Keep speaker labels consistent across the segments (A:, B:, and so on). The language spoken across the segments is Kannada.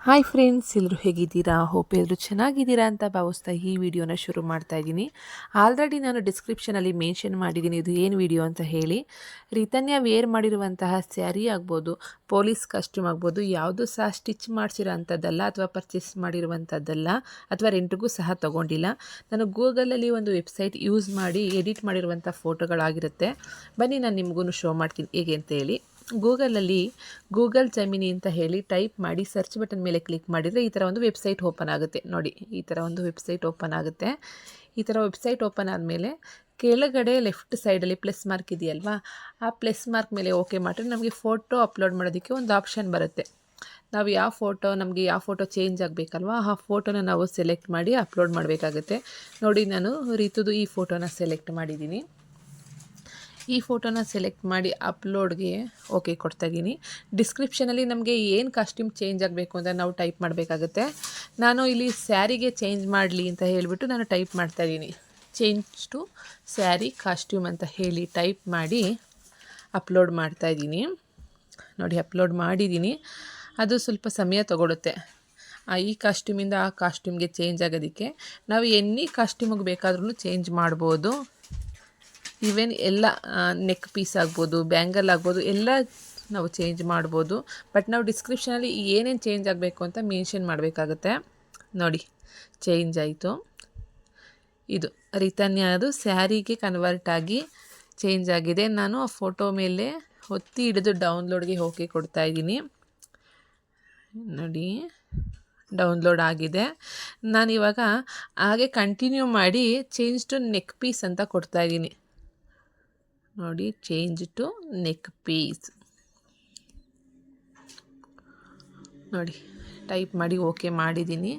A: ಹಾಯ್ ಫ್ರೆಂಡ್ಸ್, ಎಲ್ಲರೂ ಹೇಗಿದ್ದೀರಾ? ಹೋಪ್ ಎಲ್ಲರೂ ಚೆನ್ನಾಗಿದ್ದೀರಾ ಅಂತ ಭಾವಿಸ್ತಾ ಈ ವಿಡಿಯೋನ ಶುರು ಮಾಡ್ತಾ ಇದ್ದೀನಿ. ಆಲ್ರೆಡಿ ನಾನು ಡಿಸ್ಕ್ರಿಪ್ಷನಲ್ಲಿ ಮೆನ್ಷನ್ ಮಾಡಿದ್ದೀನಿ ಇದು ಏನು ವಿಡಿಯೋ ಅಂತ ಹೇಳಿ. ರಿತನ್ಯ ವೇರ್ ಮಾಡಿರುವಂತಹ ಸ್ಯಾರಿ ಆಗ್ಬೋದು, ಪೊಲೀಸ್ ಕಾಸ್ಟ್ಯೂಮ್ ಆಗ್ಬೋದು, ಯಾವುದು ಸಹ ಸ್ಟಿಚ್ ಮಾಡಿಸಿರೋ ಅಂಥದ್ದಲ್ಲ ಅಥವಾ ಪರ್ಚೇಸ್ ಮಾಡಿರುವಂಥದ್ದಲ್ಲ ಅಥವಾ ರೆಂಟ್ಗೂ ಸಹ ತೊಗೊಂಡಿಲ್ಲ. ನಾನು ಗೂಗಲಲ್ಲಿ ಒಂದು ವೆಬ್ಸೈಟ್ ಯೂಸ್ ಮಾಡಿ ಎಡಿಟ್ ಮಾಡಿರುವಂಥ ಫೋಟೋಗಳಾಗಿರುತ್ತೆ. ಬನ್ನಿ ನಾನು ನಿಮಗೂ ಶೋ ಮಾಡ್ತೀನಿ ಹೇಗೆ ಅಂತ ಹೇಳಿ. ಗೂಗಲಲ್ಲಿ ಗೂಗಲ್ ಜೆಮಿನಿ ಅಂತ ಹೇಳಿ ಟೈಪ್ ಮಾಡಿ ಸರ್ಚ್ ಬಟನ್ ಮೇಲೆ ಕ್ಲಿಕ್ ಮಾಡಿದರೆ ಈ ಥರ ಒಂದು ವೆಬ್ಸೈಟ್ ಓಪನ್ ಆಗುತ್ತೆ. ನೋಡಿ, ಈ ಥರ ಒಂದು ವೆಬ್ಸೈಟ್ ಓಪನ್ ಆಗುತ್ತೆ. ಈ ಥರ ವೆಬ್ಸೈಟ್ ಓಪನ್ ಆದಮೇಲೆ ಕೆಳಗಡೆ ಲೆಫ್ಟ್ ಸೈಡಲ್ಲಿ ಪ್ಲಸ್ ಮಾರ್ಕ್ ಇದೆಯಲ್ವಾ, ಆ ಪ್ಲಸ್ ಮಾರ್ಕ್ ಮೇಲೆ ಓಕೆ ಮಾಡಿದ್ರೆ ನಮಗೆ ಫೋಟೋ ಅಪ್ಲೋಡ್ ಮಾಡೋದಕ್ಕೆ ಒಂದು ಆಪ್ಷನ್ ಬರುತ್ತೆ. ನಾವು ನಮಗೆ ಯಾವ ಫೋಟೋ ಚೇಂಜ್ ಆಗಬೇಕಲ್ವಾ, ಆ ಫೋಟೋನ ನಾವು ಸೆಲೆಕ್ಟ್ ಮಾಡಿ ಅಪ್ಲೋಡ್ ಮಾಡಬೇಕಾಗುತ್ತೆ. ನೋಡಿ, ನಾನು ರಿತುದು ಈ ಫೋಟೋನ ಸೆಲೆಕ್ಟ್ ಮಾಡಿದ್ದೀನಿ. ಈ ಫೋಟೋನ ಸೆಲೆಕ್ಟ್ ಮಾಡಿ ಅಪ್ಲೋಡ್ಗೆ ಓಕೆ ಕೊಡ್ತಾಯಿದ್ದೀನಿ. ಡಿಸ್ಕ್ರಿಪ್ಷನಲ್ಲಿ ನಮಗೆ ಏನು ಕಾಸ್ಟ್ಯೂಮ್ ಚೇಂಜ್ ಆಗಬೇಕು ಅಂತ ನಾವು ಟೈಪ್ ಮಾಡಬೇಕಾಗುತ್ತೆ. ನಾನು ಇಲ್ಲಿ ಸ್ಯಾರಿಗೆ ಚೇಂಜ್ ಮಾಡಲಿ ಅಂತ ಹೇಳಿಬಿಟ್ಟು ನಾನು ಟೈಪ್ ಮಾಡ್ತಾಯಿದ್ದೀನಿ. ಚೇಂಜ್ ಟು ಸ್ಯಾರಿ ಕಾಸ್ಟ್ಯೂಮ್ ಅಂತ ಹೇಳಿ ಟೈಪ್ ಮಾಡಿ ಅಪ್ಲೋಡ್ ಮಾಡ್ತಾಯಿದ್ದೀನಿ. ನೋಡಿ, ಅಪ್ಲೋಡ್ ಮಾಡಿದ್ದೀನಿ. ಅದು ಸ್ವಲ್ಪ ಸಮಯ ತಗೊಳುತ್ತೆ. ಈ ಕಾಸ್ಟ್ಯೂಮಿಂದ ಆ ಕಾಸ್ಟ್ಯೂಮ್ಗೆ ಚೇಂಜ್ ಆಗೋದಕ್ಕೆ ನಾವು ಎನಿ ಕಾಸ್ಟ್ಯೂಮಿಗೆ ಬೇಕಾದ್ರೂ ಚೇಂಜ್ ಮಾಡ್ಬೋದು. ಈವನ್ ಎಲ್ಲ ನೆಕ್ ಪೀಸ್ ಆಗ್ಬೋದು, ಬ್ಯಾಂಗಲ್ ಆಗ್ಬೋದು, ಎಲ್ಲ ನಾವು ಚೇಂಜ್ ಮಾಡ್ಬೋದು. ಬಟ್ ನಾವು ಡಿಸ್ಕ್ರಿಪ್ಷನಲ್ಲಿ ಏನೇನು ಚೇಂಜ್ ಆಗಬೇಕು ಅಂತ ಮೆನ್ಷನ್ ಮಾಡಬೇಕಾಗುತ್ತೆ. ನೋಡಿ, ಚೇಂಜ್ ಆಯಿತು. ಇದು ರಿತನ್ಯದು ಸ್ಯಾರಿಗೆ ಕನ್ವರ್ಟ್ ಆಗಿ ಚೇಂಜ್ ಆಗಿದೆ. ನಾನು ಆ ಫೋಟೋ ಮೇಲೆ ಒತ್ತಿ ಹಿಡಿದು ಡೌನ್ಲೋಡ್ಗೆ ಓಕೆ ಕೊಡ್ತಾಯಿದ್ದೀನಿ. ನೋಡಿ, ಡೌನ್ಲೋಡ್ ಆಗಿದೆ. ನಾನಿವಾಗ ಹಾಗೆ ಕಂಟಿನ್ಯೂ ಮಾಡಿ ಚೇಂಜ್ ಟು ನೆಕ್ ಪೀಸ್ ಅಂತ ಕೊಡ್ತಾಯಿದ್ದೀನಿ. ನೋಡಿ, ಚೇಂಜ್ ಟು ನೆಕ್ ಪೀಸ್ ನೋಡಿ ಟೈಪ್ ಮಾಡಿ ಓಕೆ ಮಾಡಿದ್ದೀನಿ.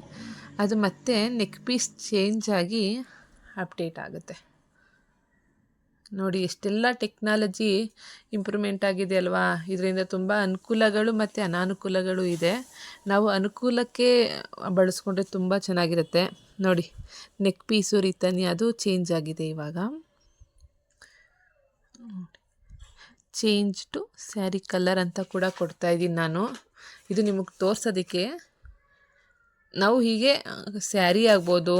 A: ಅದು ಮತ್ತೆ ನೆಕ್ ಪೀಸ್ ಚೇಂಜ್ ಆಗಿ ಅಪ್ಡೇಟ್ ಆಗುತ್ತೆ. ನೋಡಿ, ಎಷ್ಟೆಲ್ಲ ಟೆಕ್ನಾಲಜಿ ಇಂಪ್ರೂವ್ಮೆಂಟ್ ಆಗಿದೆ ಅಲ್ವಾ. ಇದರಿಂದ ತುಂಬ ಅನುಕೂಲಗಳು ಮತ್ತು ಅನಾನುಕೂಲಗಳು ಇದೆ. ನಾವು ಅನುಕೂಲಕ್ಕೆ ಬಳಸ್ಕೊಂಡ್ರೆ ತುಂಬ ಚೆನ್ನಾಗಿರುತ್ತೆ. ನೋಡಿ, ನೆಕ್ ಪೀಸು ರಿತನ್ಯ ಅದು ಚೇಂಜ್ ಆಗಿದೆ. ಇವಾಗ ಚೇಂಜ್ ಟು ಸ್ಯಾರಿ ಕಲರ್ ಅಂತ ಕೂಡ ಕೊಡ್ತಾಯಿದ್ದೀನಿ ನಾನು. ಇದು ನಿಮಗೆ ತೋರ್ಸೋದಕ್ಕೆ. ನಾವು ಹೀಗೆ ಸ್ಯಾರಿ ಆಗ್ಬೋದು,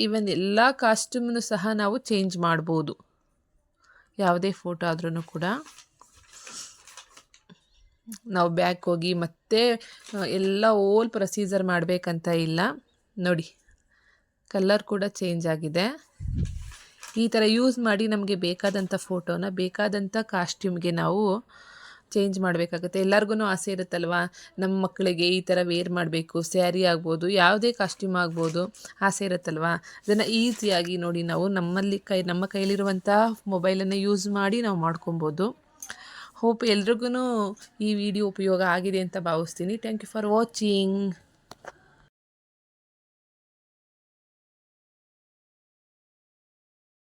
A: ಈವನ್ ಎಲ್ಲ ಕಾಸ್ಟ್ಯೂಮನ್ನು ಸಹ ನಾವು ಚೇಂಜ್ ಮಾಡ್ಬೋದು. ಯಾವುದೇ ಫೋಟೋ ಆದ್ರೂ ಕೂಡ ನಾವು ಬ್ಯಾಕ್ ಹೋಗಿ ಮತ್ತೆ ಎಲ್ಲ ಓಲ್ ಪ್ರೊಸೀಜರ್ ಮಾಡಬೇಕಂತ ಇಲ್ಲ. ನೋಡಿ, ಕಲರ್ ಕೂಡ ಚೇಂಜ್ ಆಗಿದೆ. ಈ ಥರ ಯೂಸ್ ಮಾಡಿ ನಮಗೆ ಬೇಕಾದಂಥ ಫೋಟೋನ ಬೇಕಾದಂಥ ಕಾಸ್ಟ್ಯೂಮ್ಗೆ ನಾವು ಚೇಂಜ್ ಮಾಡಬೇಕಾಗುತ್ತೆ. ಎಲ್ಲರಿಗೂ ಆಸೆ ಇರುತ್ತಲ್ವ, ನಮ್ಮ ಮಕ್ಕಳಿಗೆ ಈ ಥರ ವೇರ್ ಮಾಡಬೇಕು, ಸ್ಯಾರಿ ಆಗ್ಬೋದು, ಯಾವುದೇ ಕಾಸ್ಟ್ಯೂಮ್ ಆಗ್ಬೋದು, ಆಸೆ ಇರುತ್ತಲ್ವ. ಅದನ್ನು ಈಸಿಯಾಗಿ ನೋಡಿ ನಾವು ನಮ್ಮ ಕೈಲಿರುವಂಥ ಮೊಬೈಲನ್ನು ಯೂಸ್ ಮಾಡಿ ನಾವು ಮಾಡ್ಕೊಬೋದು. ಹೋಪ್ ಎಲ್ರಿಗೂ ಈ ವಿಡಿಯೋ ಉಪಯೋಗ ಆಗಿದೆ ಅಂತ ಭಾವಿಸ್ತೀನಿ. Thank you for watching.